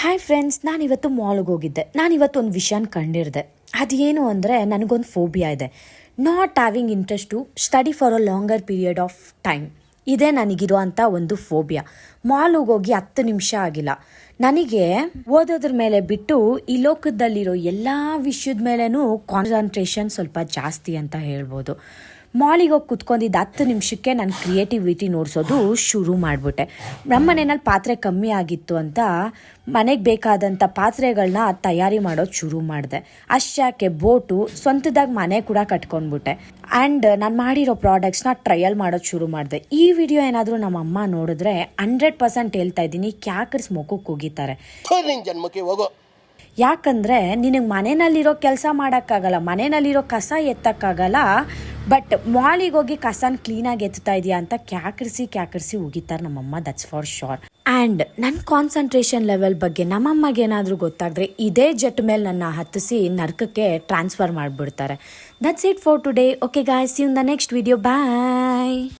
Hi friends, ನಾನಿವತ್ತು ಮಾಲ್ಗೆ ಹೋಗಿದ್ದೆ. ನಾನಿವತ್ತು ಒಂದು ವಿಷಯನ ಕಂಡಿರಿದೆ. ಅದೇನು ಅಂದರೆ, ನನಗೊಂದು ಫೋಬಿಯಾ ಇದೆ. Not having interest to study for a longer period of time. ಇದೇ ನನಗಿರುವಂಥ ಒಂದು ಫೋಬಿಯಾ. ಮಾಲ್ಗೆ ಹೋಗಿ 10 ನಿಮಿಷ ಆಗಿಲ್ಲ, ನನಗೆ ಓದೋದ್ರ ಮೇಲೆ ಬಿಟ್ಟು ಈ ಲೋಕದಲ್ಲಿರೋ ಎಲ್ಲ ವಿಷಯದ ಮೇಲೇನೂ ಕಾನ್ಸಂಟ್ರೇಷನ್ ಸ್ವಲ್ಪ ಜಾಸ್ತಿ ಅಂತ ಹೇಳ್ಬೋದು. ಮಾಲಿಗೆ ಹೋಗಿ ಕುತ್ಕೊಂಡಿದ್ದು 10 ನಿಮಿಷಕ್ಕೆ ನನ್ನ ಕ್ರಿಯೇಟಿವಿಟಿ ನೋಡಿಸೋದು ಶುರು ಮಾಡಿಬಿಟ್ಟೆ. ನಮ್ಮ ಮನೆಯಲ್ಲಿ ಪಾತ್ರೆ ಕಮ್ಮಿ ಆಗಿತ್ತು ಅಂತ ಮನೆಗೆ ಬೇಕಾದಂಥ ಪಾತ್ರೆಗಳನ್ನ ತಯಾರಿ ಮಾಡೋದು ಶುರು ಮಾಡಿದೆ. ಅಷ್ಟಾಕೆ ಬೋಟು ಸ್ವಂತದಾಗಿ ಮನೆ ಕೂಡ ಕಟ್ಕೊಂಡ್ಬಿಟ್ಟೆ. ಆ್ಯಂಡ್ ನಾನು ಮಾಡಿರೋ ಪ್ರಾಡಕ್ಟ್ಸ್ನ ಟ್ರಯಲ್ ಮಾಡೋದು ಶುರು ಮಾಡಿದೆ. ಈ ವಿಡಿಯೋ ಏನಾದರೂ ನಮ್ಮ ಅಮ್ಮ ನೋಡಿದ್ರೆ 100% ಹೇಳ್ತಾ ಇದ್ದೀನಿ, ಕ್ಯಾಕರ್ಸ್ ಮುಖಕ್ಕೆ ಹೋಗಿತಾರೆ. ಯಾಕಂದರೆ ನಿನಗೆ ಮನೆಯಲ್ಲಿರೋ ಕೆಲಸ ಮಾಡೋಕ್ಕಾಗಲ್ಲ, ಮನೆಯಲ್ಲಿರೋ ಕಸ ಎತ್ತಕ್ಕಾಗಲ್ಲ, ಬಟ್ ಮಾಲಿಗೆ ಹೋಗಿ ಕಸನ ಕ್ಲೀನಾಗಿ ಎತ್ತಾ ಇದೆಯಾ ಅಂತ ಕ್ಯಾಕರಿಸಿ ಹೋಗಿತಾರೆ ನಮ್ಮಮ್ಮ. That's for sure. ಆ್ಯಂಡ್ ನನ್ನ ಕಾನ್ಸಂಟ್ರೇಷನ್ ಲೆವೆಲ್ ಬಗ್ಗೆ ನಮ್ಮಮ್ಮಗೆ ಏನಾದರೂ ಗೊತ್ತಾದರೆ ಇದೇ ಜೆಟ್ ಮೇಲೆ ನನ್ನ ಹತ್ತಿಸಿ ನರ್ಕಕ್ಕೆ ಟ್ರಾನ್ಸ್ಫರ್ ಮಾಡಿಬಿಡ್ತಾರೆ. That's it for today. Okay guys, see you in the next video. Bye.